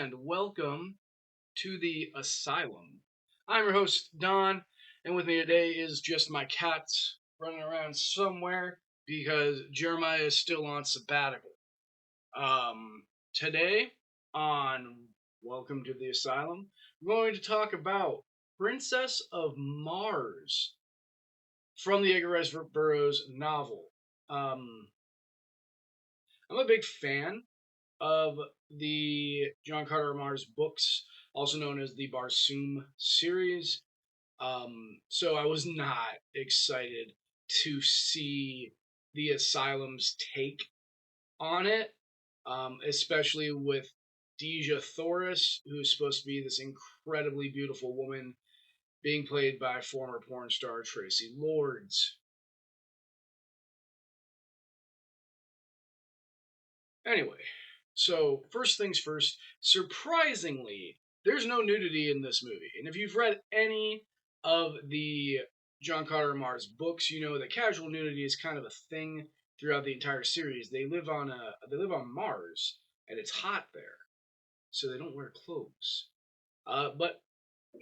and welcome to the Asylum. I'm your host, Don, and with me today is just my cats running around somewhere because Jeremiah is still on sabbatical. Today on Welcome to the Asylum, we're going to talk about Princess of Mars from the Edgar Burroughs novel. I'm a big fan of the John Carter of Mars books, also known as the Barsoom series. So I was not excited to see the Asylum's take on it, especially with Dejah Thoris, who's supposed to be this incredibly beautiful woman, being played by former porn star Traci Lords. Anyway, so first things first, surprisingly, there's no nudity in this movie. And if you've read any of the John Carter of Mars books, you know that casual nudity is kind of a thing throughout the entire series. They live on Mars, and it's hot there, so they don't wear clothes. But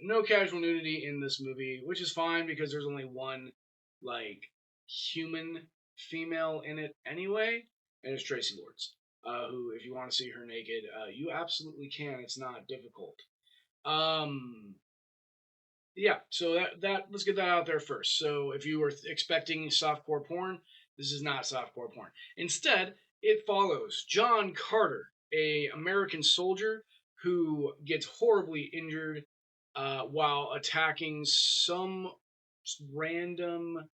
no casual nudity in this movie, which is fine because there's only one like human female in it anyway, and it's Traci Lords. Who, if you want to see her naked, you absolutely can. It's not difficult. Um, yeah. So that let's get that out there first. So if you were expecting softcore porn, this is not softcore porn. Instead, it follows John Carter, a American soldier who gets horribly injured while attacking some random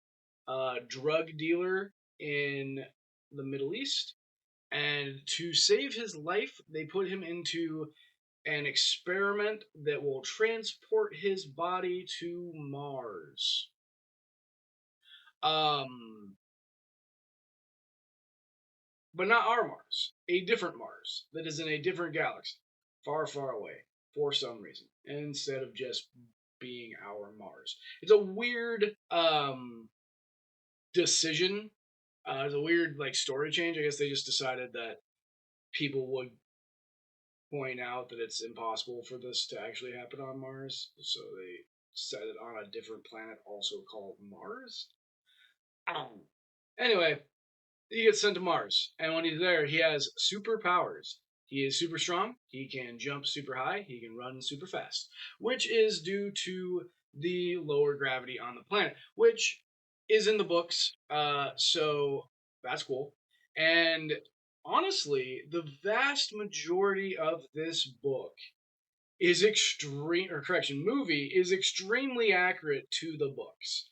drug dealer in the Middle East. And to save his life, they put him into an experiment that will transport his body to Mars. Um, but not our Mars, a different Mars that is in a different galaxy, far, far away, for some reason, instead of just being our Mars. It's a weird decision. It's a weird story change. I guess they just decided that people would point out that it's impossible for this to actually happen on Mars, so they set it on a different planet also called Mars. Anyway, he gets sent to Mars, and when he's there, he has superpowers. He is super strong, he can jump super high, he can run super fast, which is due to the lower gravity on the planet, which is in the books, so that's cool. And honestly, the vast majority of this movie is extremely accurate to the books.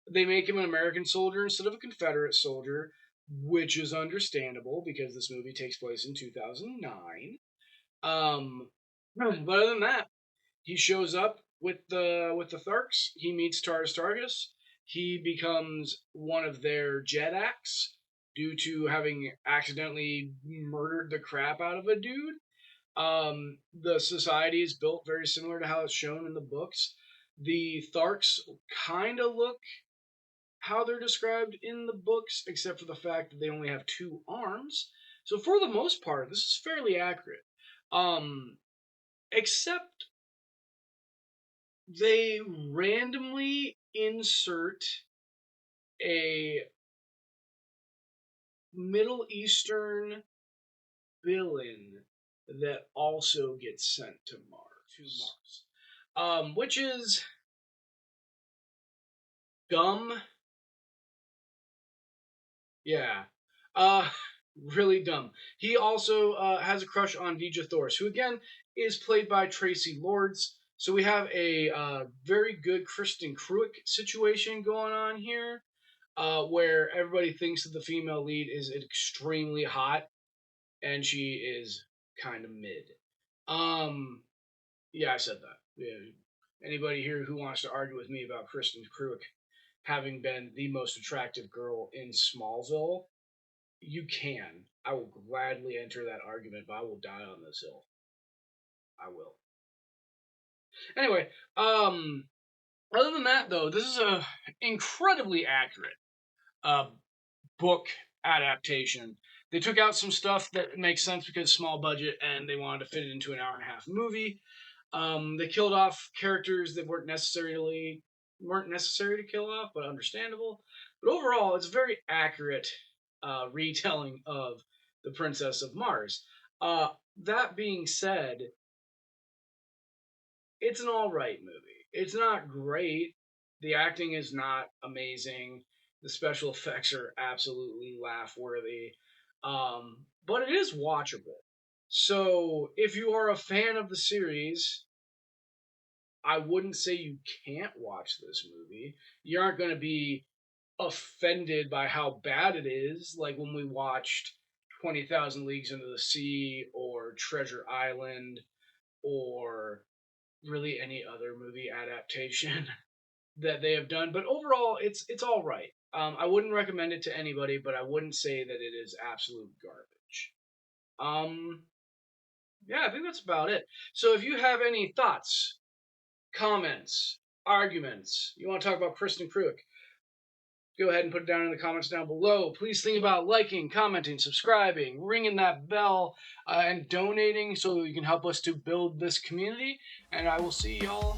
They make him an American soldier instead of a Confederate soldier, which is understandable because this movie takes place in 2009. But other than that, he shows up with the Tharks. He meets Taurus Targus. He becomes one of their Jedaks due to having accidentally murdered the crap out of a dude. The society is built very similar to how it's shown in the books. The Tharks kind of look how they're described in the books, except for the fact that they only have two arms. So for the most part, this is fairly accurate. Except they randomly insert a Middle Eastern villain that also gets sent to Mars. Which is dumb. Yeah. Uh, really dumb. He also has a crush on Dejah Thoris, who again is played by Traci Lords. So we have a very good Kristen Cruick situation going on here, where everybody thinks that the female lead is extremely hot, and she is kind of mid. Yeah, I said that. Yeah. Anybody here who wants to argue with me about Kristen Cruick having been the most attractive girl in Smallville, you can. I will gladly enter that argument, but I will die on this hill. I will. Anyway, other than that, though, this is a incredibly accurate book adaptation They took out some stuff that makes sense because small budget and they wanted to fit it into an hour and a half movie. They killed off characters that weren't necessary to kill off, but understandable. But overall, it's a very accurate retelling of the Princess of Mars. That being said, it's an all right movie. It's not great. The acting is not amazing. The special effects are absolutely laugh worthy. But it is watchable. So if you are a fan of the series, I wouldn't say you can't watch this movie. You aren't going to be offended by how bad it is, like when we watched 20,000 Leagues Under the Sea or Treasure Island or really any other movie adaptation that they have done. But overall, it's all right. I wouldn't recommend it to anybody, but I wouldn't say that it is absolute garbage. Um, yeah, I think that's about it. So if you have any thoughts, comments, arguments, you want to talk about Kristen Crook, go ahead and put it down in the comments down below. Please think about liking, commenting, subscribing, ringing that bell, and donating so you can help us to build this community. And I will see y'all